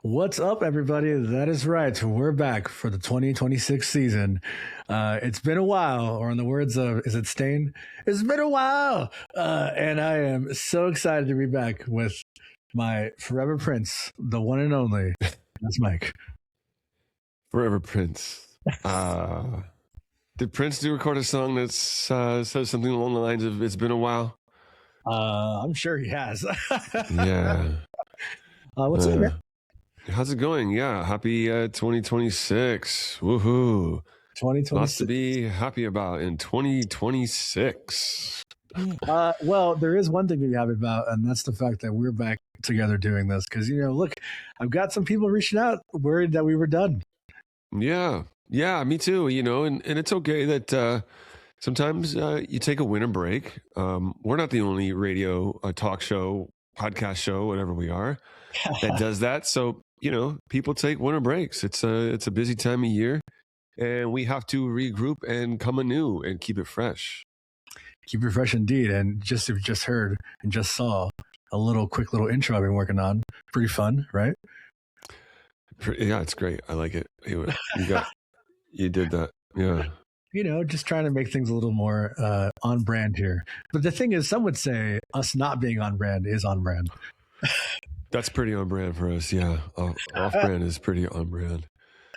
What's up, everybody? That is right. We're back for the 2026 season. It's been a while, or in the words of, is it Stain? It's been a while. And I am so excited to be back with my forever prince, the one and only. That's Mike. Forever Prince. Did Prince record a song that says something along the lines of "It's been a while"? I'm sure he has. Yeah. What's up, man? How's it going? Yeah, happy 2026. Woohoo. 2026. Lots to be happy about in 2026. Well, there is one thing to be happy about, and that's the fact that we're back together doing this. Because, look, I've got some people reaching out worried that we were done. Yeah, me too. And it's okay that sometimes you take a winter break. We're not the only radio, talk show, podcast show, whatever we are, that does that. So, people take winter breaks. It's a busy time of year, and we have to regroup and come anew and keep it fresh. Keep it fresh indeed. And if you just heard and just saw a quick little intro I've been working on, pretty fun, right? Yeah, it's great. I like it. You did that. Yeah. Just trying to make things a little more on brand here. But the thing is, some would say us not being on brand is on brand. That's pretty on brand for us. Yeah. Off brand is pretty on brand.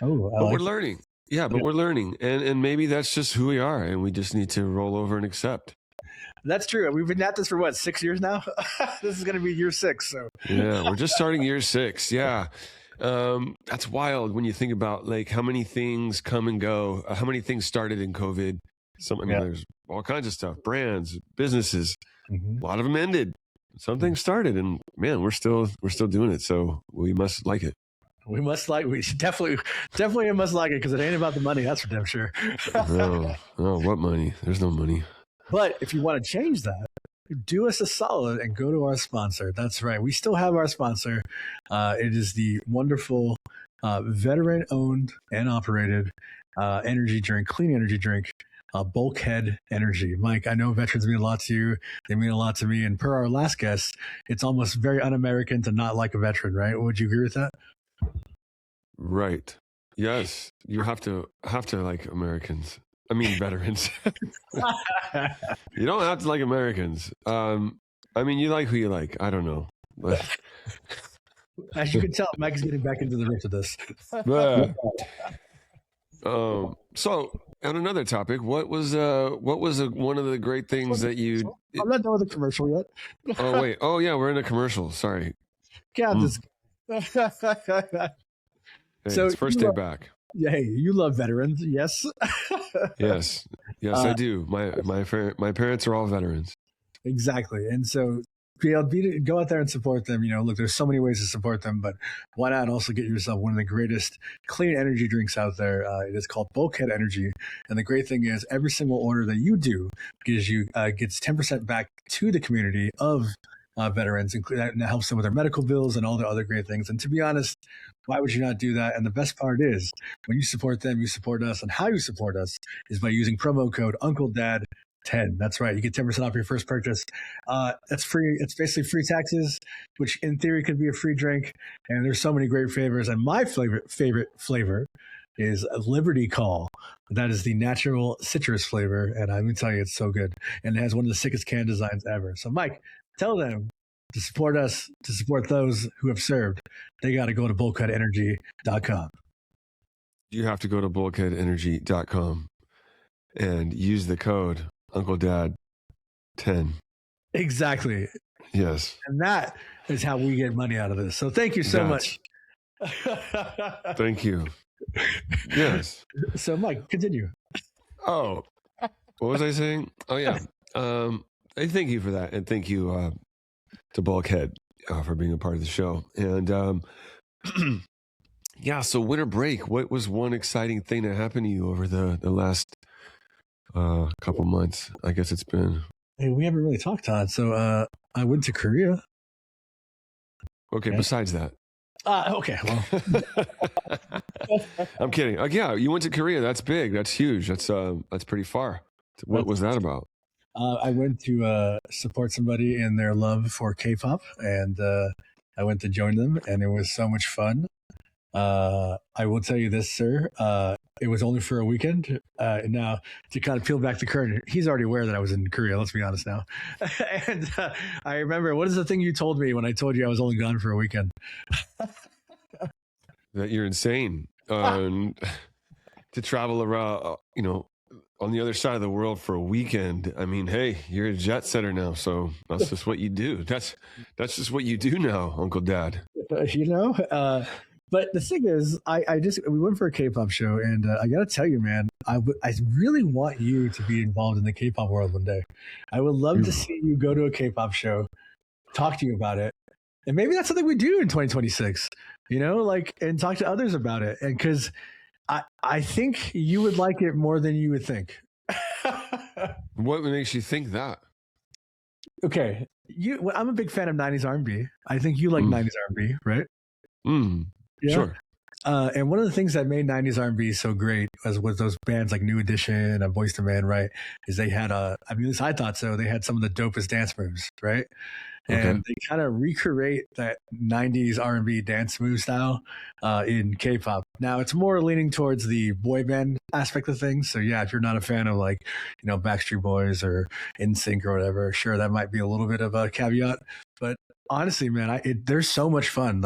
Oh, but we're learning. Yeah, but we're learning. And maybe that's just who we are. And we just need to roll over and accept. That's true. We've been at this for 6 years now? This is going to be year 6. So yeah, we're just starting year 6. Yeah. That's wild when you think about how many things come and go, how many things started in COVID. There's all kinds of stuff, brands, businesses, a lot of them ended. Some things started, and man, we're still doing it. So we must like it. We definitely must like it, because it ain't about the money. That's for damn sure. No, what money? There's no money. But if you want to change that, do us a solid and go to our sponsor. That's right. We still have our sponsor. It is the wonderful veteran-owned and operated energy drink, clean energy drink, Bulkhead Energy. Mike, I know veterans mean a lot to you. They mean a lot to me. And per our last guest, it's almost very un-American to not like a veteran, right? Would you agree with that? Right. Yes. You have to like Americans. I mean, veterans. You don't have to like Americans. You like who you like. I don't know. As you can tell, Mike is getting back into the roots of this. So, on another topic, what was one of the great things that you? I'm not done with the commercial yet. Oh wait. Oh yeah, we're in a commercial. Sorry. God, this. So it's first day back. Yeah, hey, you love veterans, yes? Yes, I do. My parents are all veterans. Exactly, and so go out there and support them. Look, there's so many ways to support them, but why not also get yourself one of the greatest clean energy drinks out there? It is called Bulkhead Energy, and the great thing is every single order that you do gets 10% back to the community of veterans, and that helps them with their medical bills and all the other great things. And to be honest, why would you not do that? And the best part is, when you support them, you support us. And how you support us is by using promo code UncleDad10. That's right. You get 10% off your first purchase. That's free. It's basically free taxes, which in theory could be a free drink. And there's so many great flavors. And my favorite flavor is Liberty Call. That is the natural citrus flavor. And I'm going to tell you, it's so good. And it has one of the sickest can designs ever. So, Mike, tell them to support us, to support those who have served. They got to go to bulkheadenergy.com. You have to go to bulkheadenergy.com and use the code UncleDad10. Exactly. Yes. And that is how we get money out of this. So thank you so much. Thank you. Yes. So, Mike, continue. Oh, what was I saying? Oh, yeah. Thank you for that. And thank you to Bulkhead for being a part of the show. And yeah, so winter break, what was one exciting thing that happened to you over the last couple months? I guess it's been... Hey, we haven't really talked, Todd. So I went to Korea. Okay, besides that. Okay, well. I'm kidding. Yeah, you went to Korea. That's big. That's huge. That's pretty far. What was that about? I went to support somebody in their love for K-pop, and I went to join them, and it was so much fun. I will tell you this, sir. It was only for a weekend. Now, to kind of peel back the curtain, he's already aware that I was in Korea. Let's be honest now. And I remember, what is the thing you told me when I told you I was only gone for a weekend? That you're insane to travel around, on the other side of the world for a weekend. I memean, hey, you're a jet setter now, so that's just what you do. That's just what you do now, Uncle Dad. But the thing is, we went for a K-pop show, and I gotta tell you, man, I really want you to be involved in the K-pop world one day. I would love to see you go to a K-pop show, talk to you about it, and maybe that's something we do in 2026. And talk to others about it, and because I think you would like it more than you would think. What makes you think that? Okay, I'm a big fan of 90s R&B. I think you like 90s R&B, right? Yeah. Sure. And one of the things that made 90s R&B so great was those bands like New Edition and Boyz II Men, right? Is they had at least I thought so. They had some of the dopest dance moves, right? And they kind of recreate that 90s R&B dance move style in K-pop. Now, it's more leaning towards the boy band aspect of things. So, yeah, if you're not a fan of Backstreet Boys or NSYNC or whatever, sure, that might be a little bit of a caveat. But honestly, man, they're so much fun.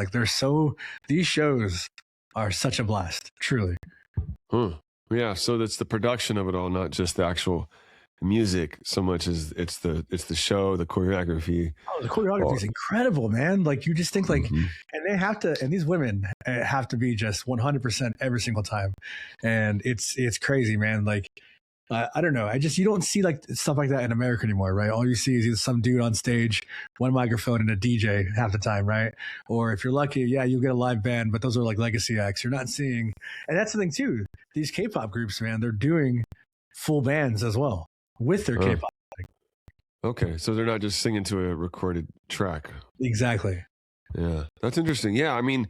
These shows are such a blast, truly. Yeah, so that's the production of it all, not just the actual music so much as it's the show, the choreography. Oh, the choreography is incredible, man. You just think and these women have to be just 100% every single time. And it's crazy, man. I don't know. You don't see stuff like that in America anymore, right? All you see is either some dude on stage, one microphone, and a DJ half the time, right? Or if you're lucky, yeah, you get a live band, but those are legacy acts. You're not seeing, and that's the thing too. These K-pop groups, man, they're doing full bands as well with their K-pop. Okay, so they're not just singing to a recorded track. Exactly. Yeah, that's interesting. Yeah, I mean,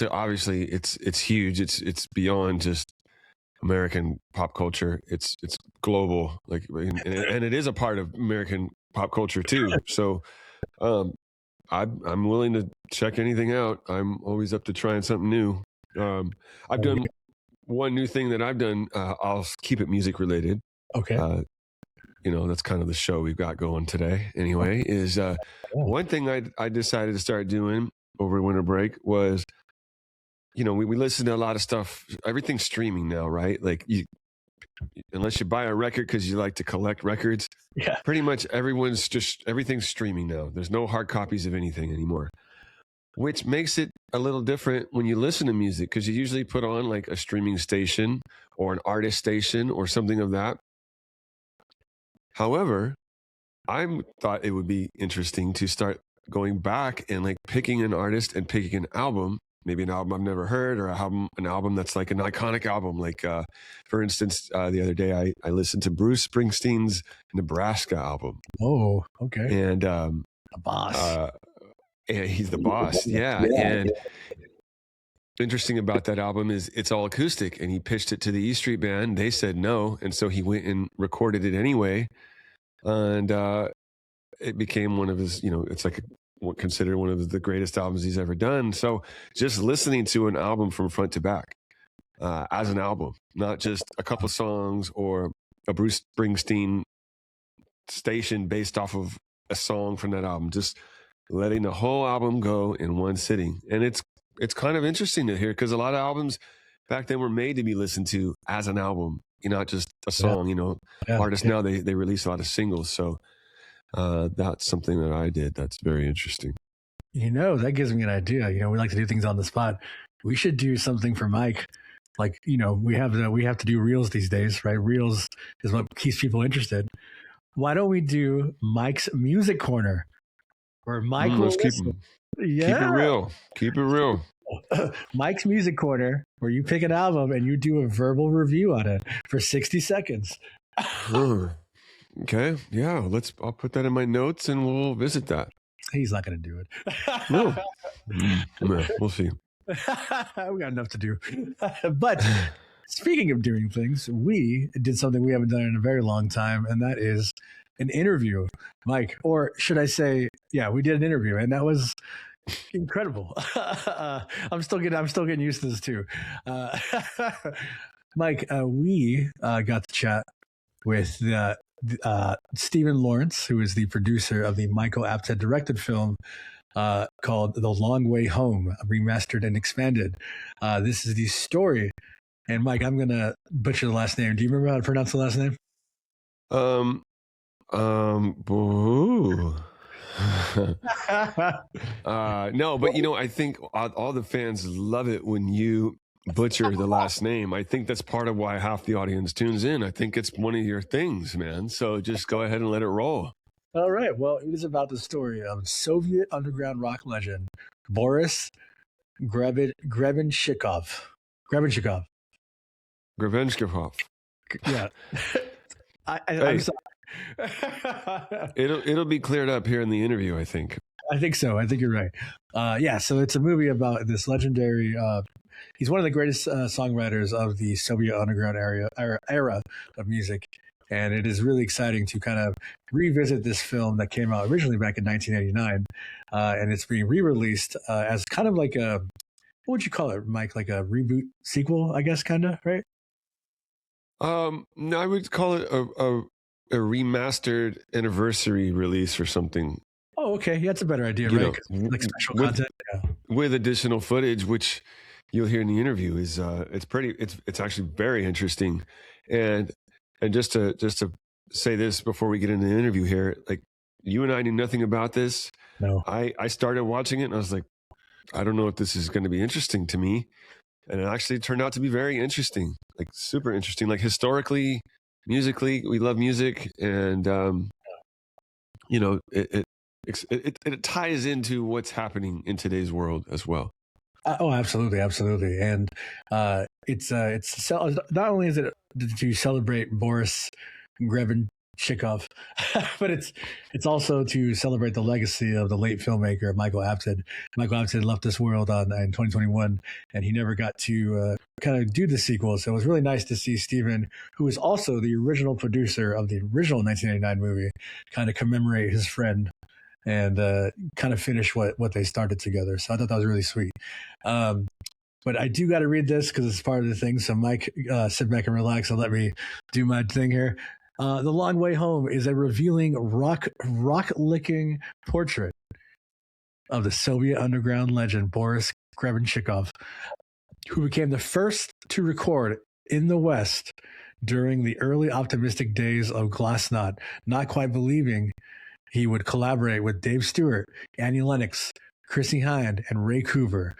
obviously it's huge. It's beyond just American pop culture. It's global, and it is a part of American pop culture too. So, I'm willing to check anything out. I'm always up to trying something new. I've done one new thing that I've done. I'll keep it music related. Okay. That's kind of the show we've got going today. Anyway, is one thing I decided to start doing over winter break was, we listen to a lot of stuff. Everything's streaming now, right? Unless you buy a record because you like to collect records, pretty much everything's streaming now. There's no hard copies of anything anymore, which makes it a little different when you listen to music, because you usually put on a streaming station or an artist station or something of that. However, I thought it would be interesting to start going back and picking an artist and picking an album, maybe an album I've never heard, or an album that's an iconic album. For instance, the other day I listened to Bruce Springsteen's Nebraska album. Oh, okay. And the boss. And he's the boss. Yeah. And interesting about that album is it's all acoustic, and he pitched it to the E Street Band. They said no, and so he went and recorded it anyway, and it became one of his, it's considered one of the greatest albums he's ever done. So just listening to an album from front to back, as an album, not just a couple songs or a Bruce Springsteen station based off of a song from that album, just letting the whole album go in one sitting. And it's kind of interesting to hear, because a lot of albums back then were made to be listened to as an album, not just a song. Artists now, they release a lot of singles. So that's something that I did. That's very interesting. That gives me an idea. We like to do things on the spot. We should do something for Mike. We have to do reels these days, right? Reels is what keeps people interested. Why don't we do Mike's Music Corner, where Mike will listen? Keep it real. Keep it real. Mike's Music Corner, where you pick an album and you do a verbal review on it for 60 seconds. Okay. Yeah. I'll put that in my notes and we'll visit that. He's not going to do it. No. We'll see. We got enough to do. But speaking of doing things, we did something we haven't done in a very long time, and that is an interview, Mike. Or should I say, we did an interview, and that was Incredible. I'm still getting used to this too. Mike, we got to chat with Stephen Lawrence, who is the producer of the Michael Apted directed film called The Long Way Home, remastered and expanded. This is the story. And Mike, I'm going to butcher the last name. Do you remember how to pronounce the last name? Boo. No, but I think all the fans love it when you butcher the last name. I think that's part of why half the audience tunes in. I think it's one of your things, man. So just go ahead and let it roll. All right. Well, it is about the story of Soviet underground rock legend Boris Grebenshchikov. Grebenshchikov. Yeah. I'm sorry. It'll be cleared up here in the interview, I think. I think so. I think you're right. Yeah, so it's a movie about this legendary. He's one of the greatest songwriters of the Soviet underground era of music, and it is really exciting to kind of revisit this film that came out originally back in 1989, and it's being re-released as kind of like a, what would you call it, Mike? Like a reboot sequel, I guess, kind of, right? No, I would call it a remastered anniversary release or something. Oh, okay. Yeah, that's a better idea, right? Like special content. Yeah. With additional footage, which you'll hear in the interview, is it's actually very interesting. And just to say this before we get into the interview here, like, you and I knew nothing about this. No. I started watching it and I was like, I don't know if this is going to be interesting to me. And it actually turned out to be very interesting, like super interesting, like historically, musically. We love music, and it ties into what's happening in today's world as well. Oh, absolutely, absolutely, and it's not only is it to celebrate Boris Grebenshchikov, but it's also to celebrate the legacy of the late filmmaker Michael Apted. Michael Apted left this world in 2021, and he never got to kind of do the sequel. So it was really nice to see Stephen, who was also the original producer of the original 1989 movie, kind of commemorate his friend and kind of finish what they started together. So I thought that was really sweet. But I do got to read this because it's part of the thing. So Mike, sit back and relax and let me do my thing here. The Long Way Home is a revealing rock-licking portrait of the Soviet underground legend Boris Grebenshikov, who became the first to record in the West during the early optimistic days of Glasnost, not quite believing he would collaborate with Dave Stewart, Annie Lennox, Chrissie Hynde, and Ray Coover.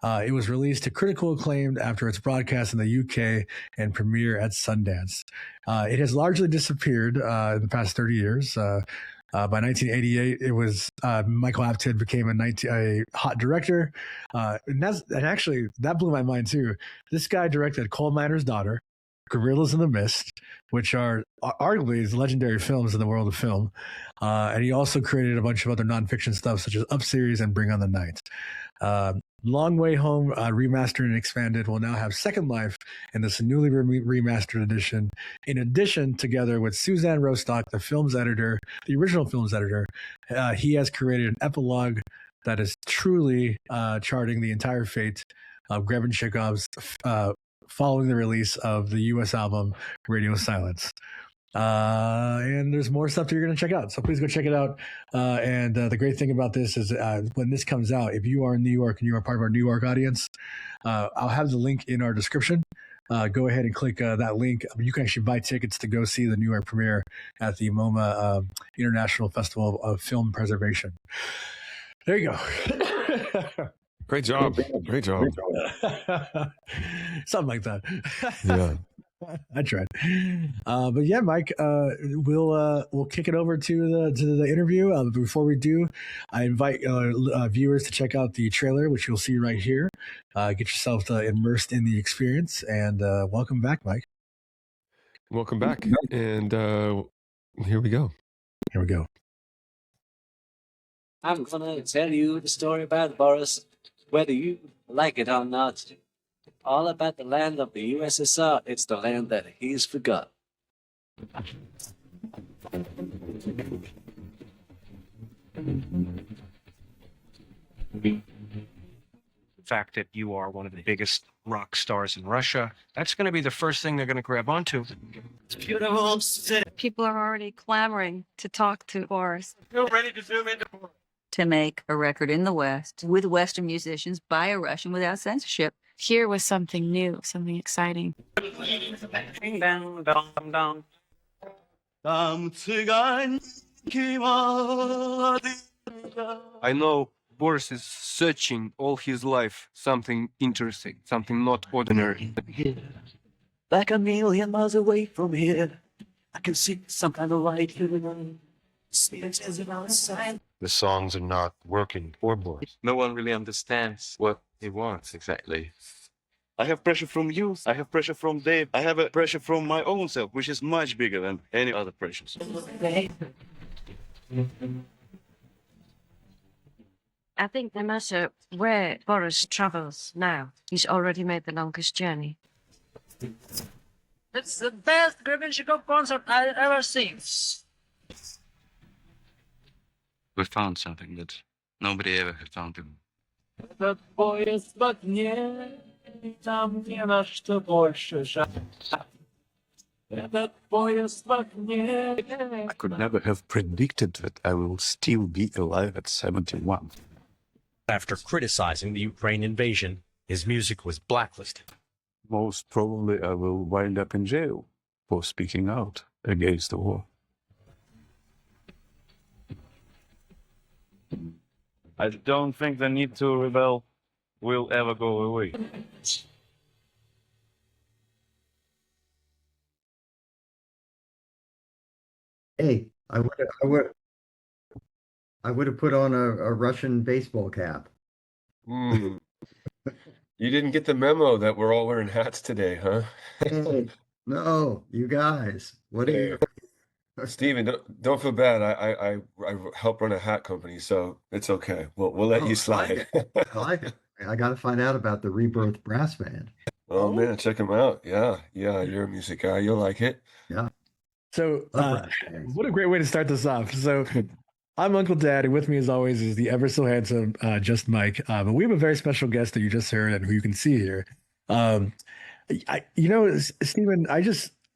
It was released to critical acclaim after its broadcast in the UK and premiere at Sundance. It has largely disappeared in the past 30 years. By 1988, it was Michael Apted became a hot director, and actually that blew my mind too. This guy directed Coal Miner's Daughter, Gorillas in the Mist, which are arguably legendary films in the world of film. And he also created a bunch of other nonfiction stuff, such as Up Series and Bring on the Night. Long Way Home, remastered and expanded, will now have second life in this newly remastered edition. In addition, together with Suzanne Rostock, the original film's editor, he has created an epilogue that is truly charting the entire fate of Grebenshchikov's following the release of the U.S. album Radio Silence. And there's more stuff that you're going to check out. So please go check it out. And the great thing about this is when this comes out, if you are in New York and you are part of our New York audience, I'll have the link in our description. Go ahead and click that link. You can actually buy tickets to go see the New York premiere at the MOMA International Festival of Film Preservation. There you go. Great job. Great job. Something like that. Yeah. I tried. But yeah, Mike, we'll kick it over to the interview. But before we do, I invite viewers to check out the trailer, which you'll see right here. Get yourself immersed in the experience, and welcome back, Mike. Welcome back. And here we go. Here we go. I'm gonna tell you the story about Boris, whether you like it or not. All about the land of the USSR. It's the land that he's forgot. The fact that you are one of the biggest rock stars in Russia, that's going to be the first thing they're going to grab onto. It's beautiful. People are already clamoring to talk to Boris. Feel ready to zoom into to make a record in the West with Western musicians by a Russian without censorship. Here was something new, something exciting. I know Boris is searching all his life something interesting, something not ordinary. Like a million miles away from here, I can see some kind of light here. Spirits outside. The songs are not working for Boris. No one really understands what he wants exactly. I have pressure from you, I have pressure from Dave, I have a pressure from my own self, which is much bigger than any other pressures. I think no matter where Boris travels now, he's already made the longest journey. It's the best Grebenshchikov concert I've ever seen. We found something that nobody ever had found before. Этот поезд в огне, и там не на что больше жаль. Этот поезд в огне. I could never have predicted that I will still be alive at 71. After criticizing the Ukraine invasion, his music was blacklisted. Most probably I will wind up in jail for speaking out against the war. I don't think the need to rebel will ever go away. Hey, I would have put on a Russian baseball cap. You didn't get the memo that we're all wearing hats today, huh? Hey, no, you guys, what are you? Steven, don't feel bad. I help run a hat company, so it's okay. We'll let you slide. I like it. I got to find out about the Rebirth Brass Band. Oh man, check them out. Yeah, you're a music guy. You'll like it. Yeah. So, what a great way to start this off. So, I'm Uncle Dad, and with me, as always, is the ever so handsome Just Mike. But we have a very special guest that you just heard and who you can see here. Steven,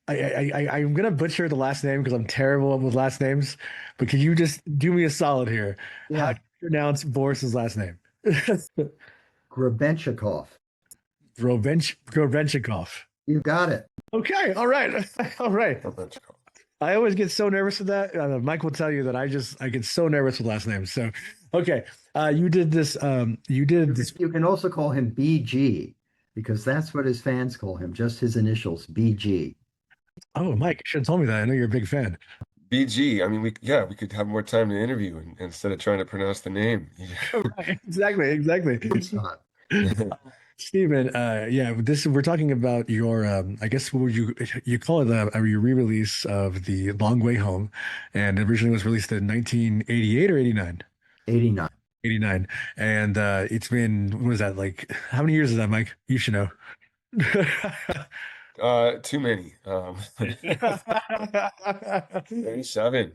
I'm gonna butcher the last name because I'm terrible with last names. But can you just do me a solid here? Yeah. How do you pronounce Boris's last name? Grebenshchikov. Grebenshchikov. You got it. Okay. All right. All right. I always get so nervous with that. Mike will tell you that I get so nervous with last names. So, okay. You did this. You can also call him BG because that's what his fans call him. Just his initials, BG. Oh, Mike, you should have told me that. I know you're a big fan. BG. I mean, we could have more time to interview instead of trying to pronounce the name. Right, exactly. It's not. Steven, we're talking about your, I guess what would you call it, a re-release of The Long Way Home, and originally was released in 1988 or 89? 89. 89. And it's been, what is that, like, how many years is that, Mike? You should know. Too many. 37.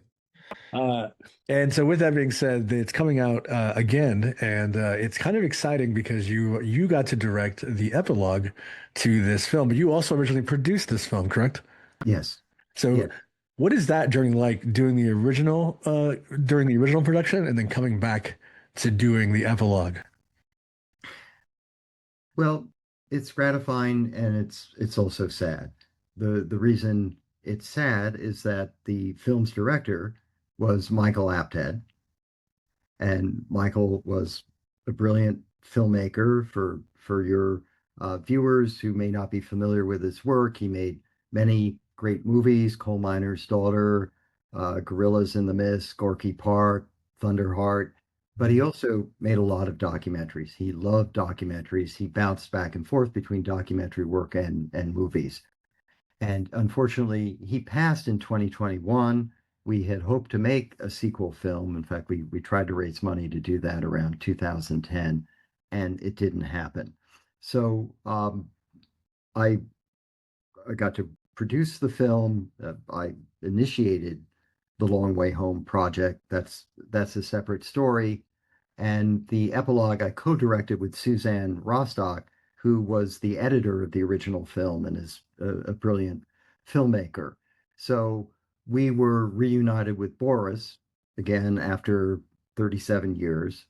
And so with that being said, it's coming out again, and it's kind of exciting because you got to direct the epilogue to this film, but you also originally produced this film, correct? Yes. So yes. What is that during during the original production and then coming back to doing the epilogue? Well, it's gratifying and it's also sad. The reason it's sad is that the film's director was Michael Apted, and Michael was a brilliant filmmaker. For your viewers who may not be familiar with his work, he made many great movies: Coal Miner's Daughter, Gorillas in the Mist, Gorky Park, Thunderheart. But he also made a lot of documentaries. He loved documentaries. He bounced back and forth between documentary work and movies. And unfortunately, he passed in 2021. We had hoped to make a sequel film. In fact, we tried to raise money to do that around 2010, and it didn't happen. So I got to produce the film. I initiated the Long Way Home project. That's a separate story. And the epilogue I co-directed with Suzanne Rostock, who was the editor of the original film and is a brilliant filmmaker. So we were reunited with Boris again after 37 years.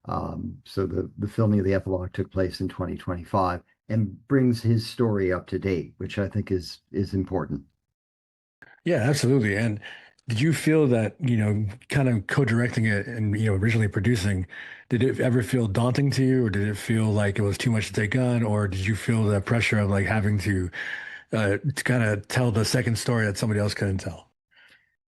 So the filming of the epilogue took place in 2025 and brings his story up to date, which I think is important. Yeah, absolutely. And did you feel that, kind of co-directing it and, originally producing, did it ever feel daunting to you, or did it feel like it was too much to take on, or did you feel the pressure of like having to kind of tell the second story that somebody else couldn't tell?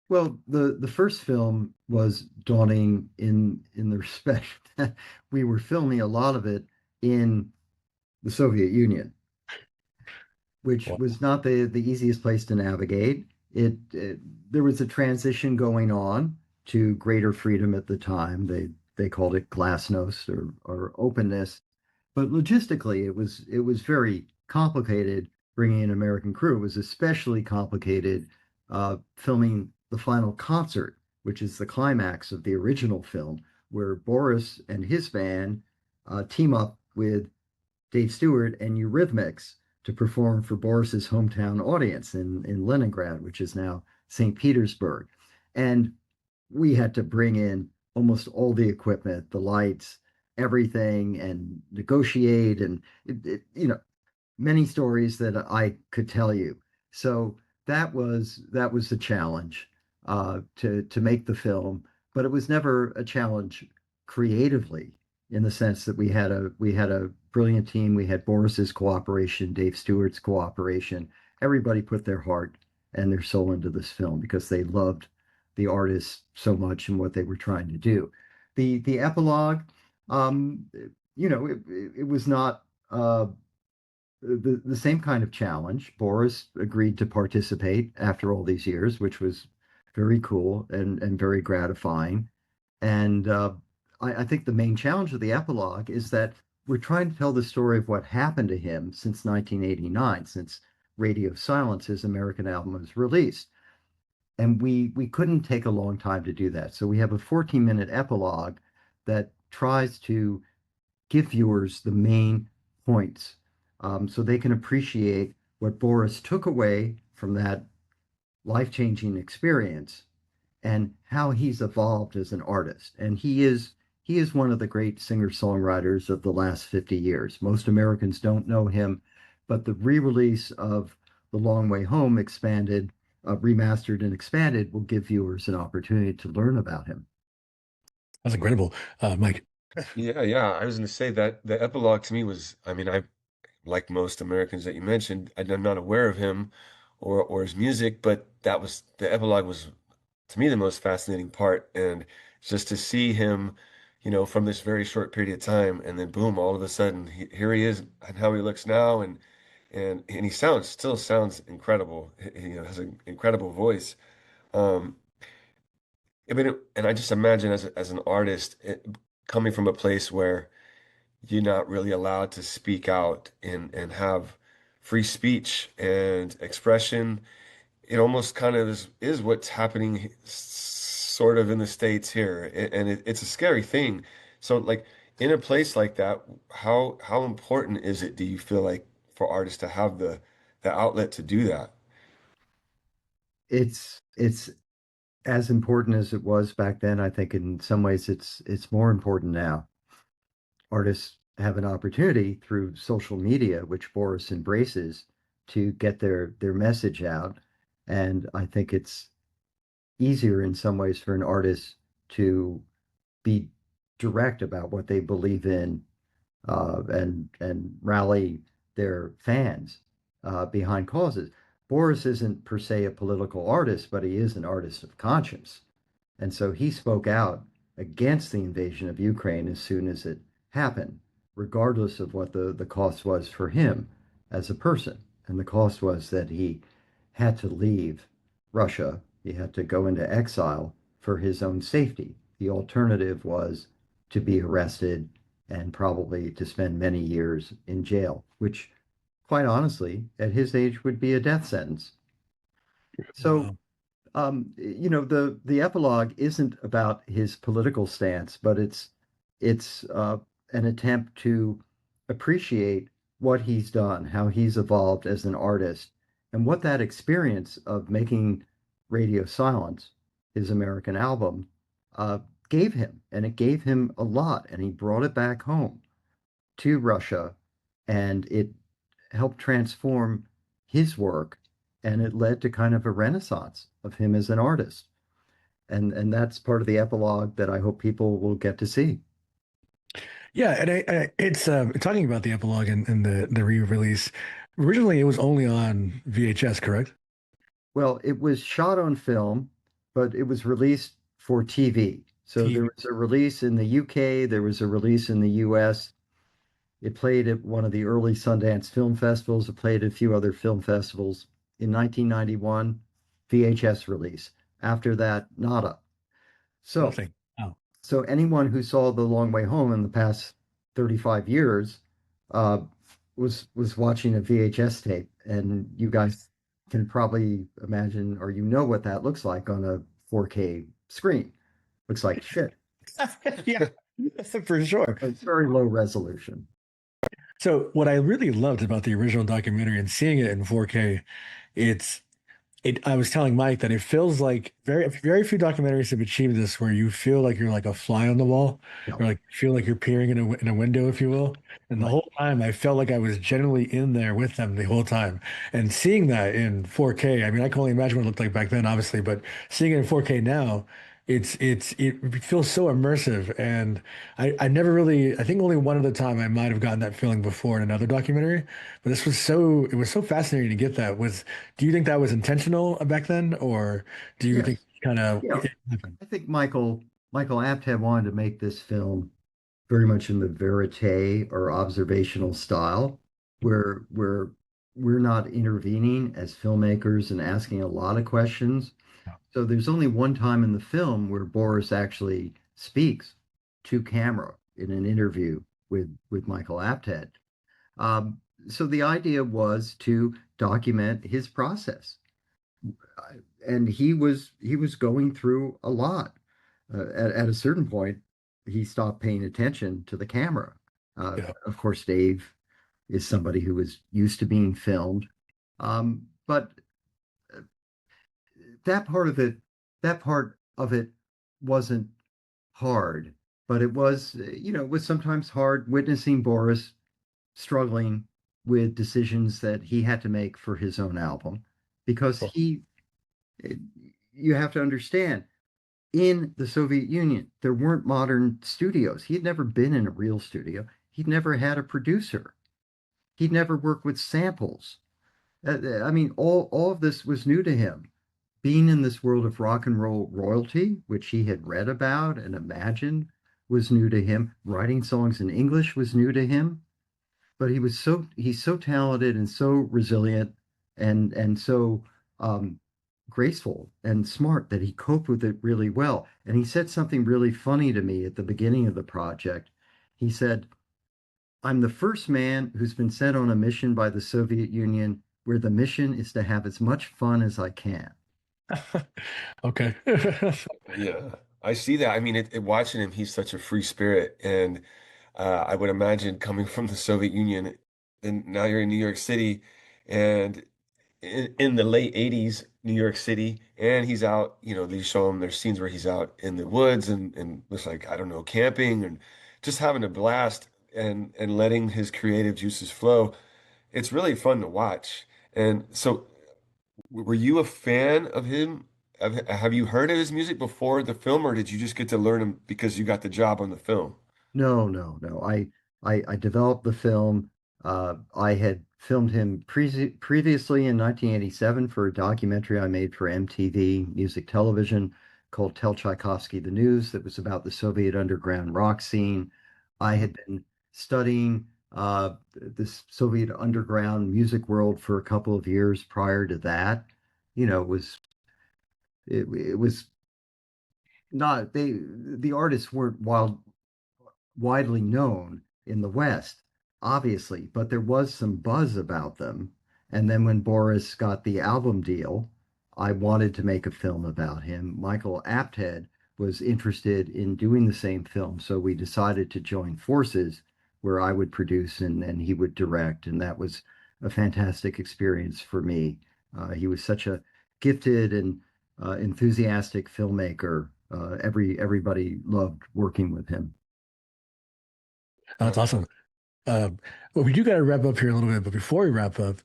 Well, the first film was daunting in the respect that we were filming a lot of it in the Soviet Union, which Well, was not the easiest place to navigate. It there was a transition going on to greater freedom at the time. They called it glasnost or openness, but logistically it was very complicated bringing an American crew. It was especially complicated filming the final concert, which is the climax of the original film, where Boris and his band team up with Dave Stewart and Eurythmics to perform for Boris's hometown audience in Leningrad, which is now St. Petersburg. And we had to bring in almost all the equipment, the lights, everything, and negotiate. And, many stories that I could tell you. So that was the challenge to make the film, but it was never a challenge creatively in the sense that we had a brilliant team. We had Boris's cooperation, Dave Stewart's cooperation. Everybody put their heart and their soul into this film because they loved the artists so much and what they were trying to do. The epilogue, um, it was not the same kind of challenge. Boris agreed to participate after all these years, which was very cool and very gratifying. And I think the main challenge of the epilogue is that we're trying to tell the story of what happened to him since 1989, since Radio Silence, his American album, was released. And we couldn't take a long time to do that. So we have a 14-minute epilogue that tries to give viewers the main points so they can appreciate what Boris took away from that life-changing experience and how he's evolved as an artist. And he is one of the great singer-songwriters of the last 50 years. Most Americans don't know him, but the re-release of The Long Way Home expanded, remastered and expanded will give viewers an opportunity to learn about him. that's incredible, Mike. Yeah, yeah. I was going to say that the epilogue to me was, I mean, I like most Americans that you mentioned, I'm not aware of him or his music, but that was the epilogue was to me the most fascinating part. And just to see him, from this very short period of time, and then boom, all of a sudden, here he is, and how he looks now, and he still sounds incredible. He has an incredible voice. Um, I mean, and I just imagine as an artist, coming from a place where you're not really allowed to speak out and have free speech and expression. It almost kind of is what's happening sort of in the States here. And it's a scary thing. So like in a place like that, how important is it, do you feel like, for artists to have the outlet to do that? It's as important as it was back then. I think in some ways it's more important now. Artists have an opportunity through social media, which Boris embraces, to get their message out. And I think it's easier in some ways for an artist to be direct about what they believe in and rally their fans behind causes. Boris isn't per se a political artist, but he is an artist of conscience. And so he spoke out against the invasion of Ukraine as soon as it happened, regardless of what the cost was for him as a person. And the cost was that he had to leave Russia. He had to go into exile for his own safety. The alternative was to be arrested and probably to spend many years in jail, which, quite honestly, at his age would be a death sentence. So, Wow. the epilogue isn't about his political stance, but it's it's an attempt to appreciate what he's done, how he's evolved as an artist, and what that experience of making Radio Silence, his American album, uh, gave him. And it gave him a lot, and he brought it back home to Russia, and it helped transform his work, and it led to kind of a renaissance of him as an artist. And that's part of the epilogue that I hope people will get to see. Yeah, and it's talking about the epilogue and the re-release. Originally, it was only on VHS, correct? Well, it was shot on film, but it was released for TV. So TV. there was a release in the UK, there was a release in the US. It played at one of the early Sundance Film Festivals. It played at a few other film festivals. In 1991, VHS release. After that, nada. So, Nothing. Oh. so anyone who saw The Long Way Home in the past 35 years uh, was watching a VHS tape, and you guys can probably imagine, or you know what that looks like on a 4K screen. Looks like shit. Yeah, for sure. It's very low resolution. So what I really loved about the original documentary and seeing it in 4K, it's I was telling Mike that it feels like very few documentaries have achieved this where you feel like you're like a fly on the wall, Yeah. or like feel like you're peering in a window, if you will. And the Right. whole time I felt like I was genuinely in there with them the whole time. And seeing that in 4K, I mean, I can only imagine what it looked like back then, obviously, but seeing it in 4K now, it feels so immersive. And I never really, I think only one other time I might have gotten that feeling before in another documentary, but it was so fascinating to get that. Do you think that was intentional back then, or do you think Yes. kind of Yeah. it happened? I think Michael Apted wanted to make this film very much in the verite or observational style, where we're not intervening as filmmakers and asking a lot of questions. Yeah. So there's only one time in the film where Boris actually speaks to camera in an interview with Michael Apted. Um, so the idea was to document his process, and he was going through a lot. At a certain point, he stopped paying attention to the camera. Yeah. Of course, Dave is somebody who was used to being filmed, but that part of it, that part of it wasn't hard, but it was, it was sometimes hard witnessing Boris struggling with decisions that he had to make for his own album because Cool. you have to understand, in the Soviet Union, there weren't modern studios. He had never been in a real studio. He'd never had a producer. He'd never worked with samples. I mean, all of this was new to him. Being in this world of rock and roll royalty, which he had read about and imagined, was new to him. Writing songs in English was new to him. But he's so talented and so resilient and so graceful and smart that he coped with it really well. And he said something really funny to me at the beginning of the project. He said, "I'm the first man who's been sent on a mission by the Soviet Union where the mission is to have as much fun as I can." Okay. Yeah, I see that. I mean, watching him, he's such a free spirit, and I would imagine coming from the Soviet Union, and now you're in New York City, and in the late '80s, New York City, and he's out. They show him there's scenes where he's out in the woods and looks like, I don't know, camping and just having a blast and letting his creative juices flow. It's really fun to watch. And so, were you a fan of him? Have you heard of his music before the film, or did you just get to learn him because you got the job on the film? No, no, no. I developed the film. I had filmed him previously in 1987 for a documentary I made for MTV Music Television called Tell Tchaikovsky the News that was about the Soviet underground rock scene. I had been studying this Soviet underground music world for a couple of years prior to that. It was not the artists weren't widely known in the West, obviously, but there was some buzz about them. And then when Boris got the album deal, I wanted to make a film about him. Michael Apted was interested in doing the same film. So we decided to join forces where I would produce and he would direct. And that was a fantastic experience for me. He was such a gifted and enthusiastic filmmaker. Everybody loved working with him. That's awesome. Well, we do got to wrap up here a little bit, but before we wrap up,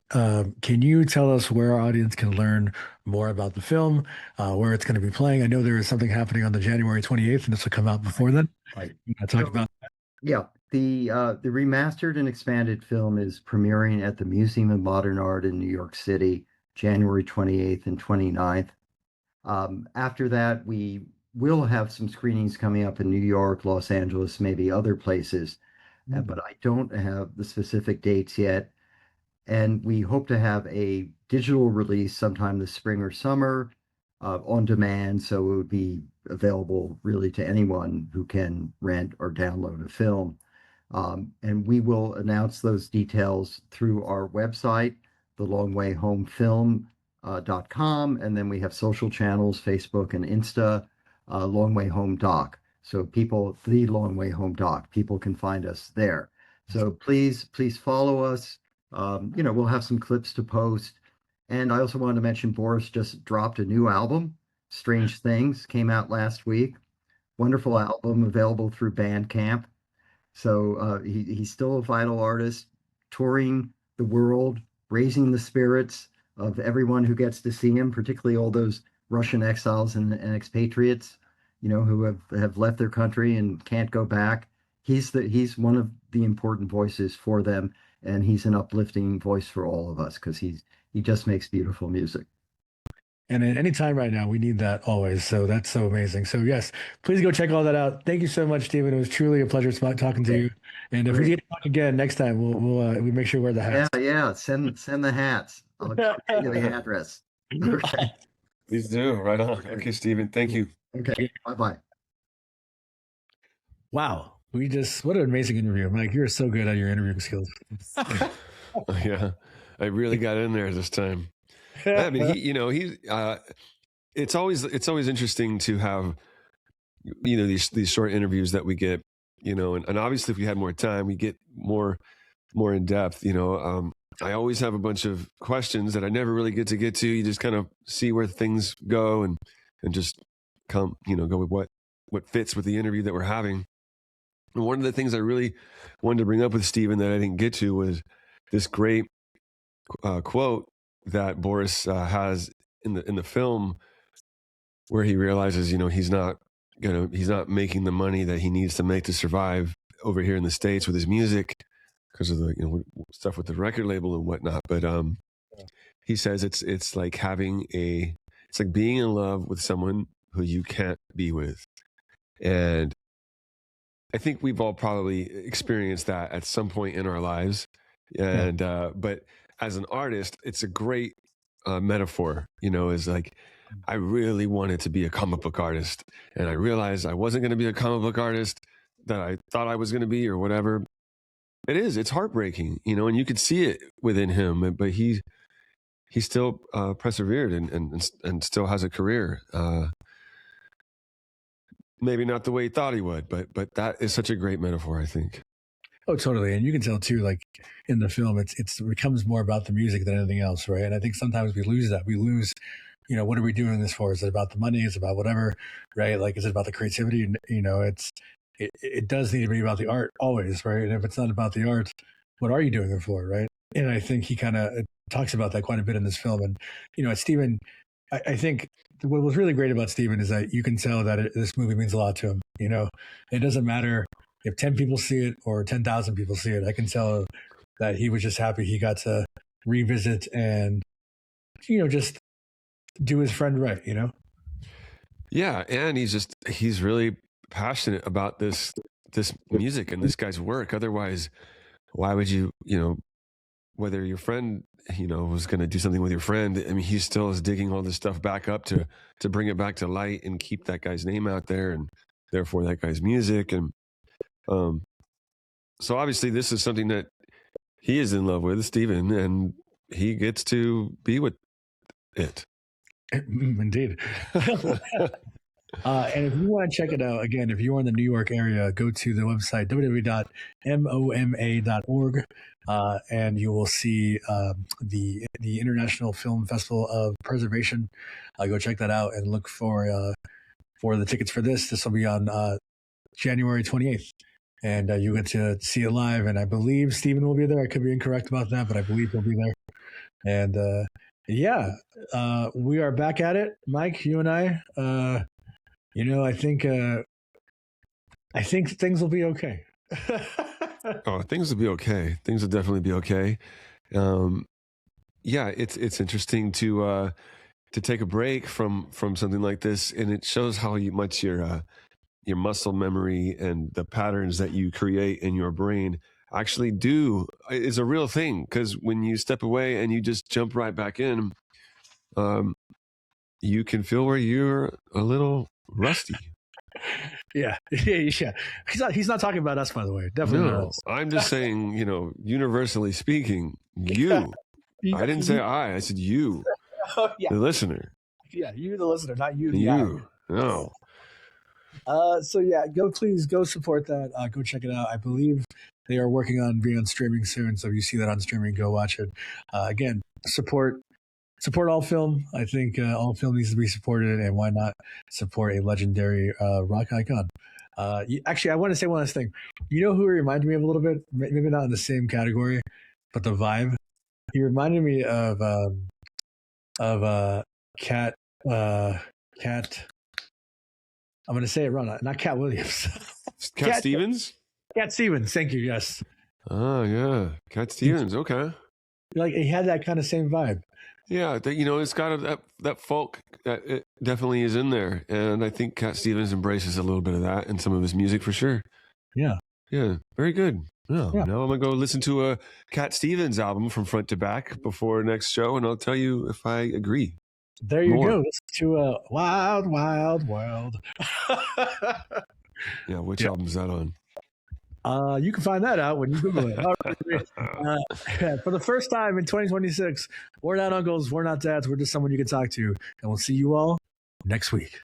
can you tell us where our audience can learn more about the film, where it's going to be playing? I know there is something happening on the January 28th, and this will come out before then. Right. I talked about that. Yeah, the remastered and expanded film is premiering at the Museum of Modern Art in New York City, January 28th and 29th. After that, we will have some screenings coming up in New York, Los Angeles, maybe other places, but I don't have the specific dates yet. And we hope to have a digital release sometime this spring or summer on demand. So it would be available really to anyone who can rent or download a film. And we will announce those details through our website, thelongwayhomefilm.com. And then we have social channels, Facebook and Insta, Long Way Home Doc. So people, the Long Way Home Doc, people can find us there. So please follow us. We'll have some clips to post. And I also wanted to mention Boris just dropped a new album, Strange Things, came out last week. Wonderful album available through Bandcamp. So he's still a vital artist, touring the world, raising the spirits of everyone who gets to see him, particularly all those Russian exiles and expatriates, who have left their country and can't go back. He's one of the important voices for them, and he's an uplifting voice for all of us because he just makes beautiful music. And at any time right now, we need that always. So that's so amazing. So yes, please go check all that out. Thank you so much, Stephen. It was truly a pleasure talking to you. And if we get to talk again next time, we'll make sure we wear the hats. Yeah. Send the hats. I'll give you the address. Okay. Please do. Right on. Okay, Stephen. Thank you. Okay. Bye-bye. Wow. What an amazing interview. Mike, you're so good at your interviewing skills. Yeah. I really got in there this time. I mean, it's always interesting to have, these short interviews that we get, and obviously if we had more time, we get more in depth, I always have a bunch of questions that I never really get to. You just kind of see where things go and just go with what fits with the interview that we're having. And one of the things I really wanted to bring up with Stephen that I didn't get to was this great quote that Boris has in the film, where he realizes, he's not making the money that he needs to make to survive over here in the States with his music because of the stuff with the record label and whatnot. But he says it's like it's like being in love with someone who you can't be with, and I think we've all probably experienced that at some point in our lives. And but as an artist, it's a great metaphor, is like, I really wanted to be a comic book artist, and I realized I wasn't going to be a comic book artist that I thought I was going to be or whatever. It's heartbreaking, and you could see it within him, but he still persevered and still has a career. Maybe not the way he thought he would, but that is such a great metaphor, I think. Oh, totally. And you can tell too, like in the film, it becomes more about the music than anything else, right? And I think sometimes we lose that. We lose, what are we doing this for? Is it about the money? Is it about whatever, right? Like, is it about the creativity? It does need to be about the art always, right? And if it's not about the art, what are you doing it for, right? And I think he kind of talks about that quite a bit in this film. And Stephen, I think what was really great about Stephen is that you can tell that this movie means a lot to him. It doesn't matter if 10 people see it or 10,000 people see it. I can tell that he was just happy he got to revisit and, just do his friend right, Yeah. And he's really passionate about this music and this guy's work. Otherwise, why would you, whether your friend, was going to do something with your friend, I mean, he still is digging all this stuff back up to bring it back to light and keep that guy's name out there and therefore that guy's music. And so obviously this is something that he is in love with, Stephen, and he gets to be with it. Indeed. And if you want to check it out, again, if you're in the New York area, go to the website www.moma.org, and you will see the International Film Festival of Preservation. Go check that out and look for the tickets for this. This will be on January 28th. And you get to see it live. And I believe Stephen will be there. I could be incorrect about that, but I believe he'll be there. And we are back at it. Mike, you and I, I think things will be okay. Oh, things will be okay. Things will definitely be okay. It's interesting to take a break from something like this, and it shows how much your muscle memory and the patterns that you create in your brain actually is a real thing. Because when you step away and you just jump right back in, you can feel where you're a little rusty. Yeah. He's not talking about us, by the way. Definitely not us. I'm just saying, universally speaking, you. I didn't say I said you, the listener. Yeah, you, the listener, not you, the you. No. Please go support that. Go check it out. I believe they are working on being on streaming soon. So if you see that on streaming, go watch it. Again, support all film. I think all film needs to be supported, and why not support a legendary rock icon? Actually, I want to say one last thing. You know who he reminded me of a little bit? Maybe not in the same category, but the vibe. He reminded me of Cat. I'm going to say it wrong. Not Cat Williams. Cat Stevens? Cat Stevens. Thank you. Yes. Oh, yeah. Cat Stevens. Okay. Like he had that kind of same vibe. Yeah. It's got that folk that it definitely is in there. And I think Cat Stevens embraces a little bit of that in some of his music for sure. Yeah. Yeah. Very good. Now I'm going to go listen to a Cat Stevens album from front to back before next show, and I'll tell you if I agree. There you go. Listen to Wild, Wild, Wild. Yeah, which album is that on? You can find that out when you Google it. For the first time in 2026, we're not uncles, we're not dads, we're just someone you can talk to. And we'll see you all next week.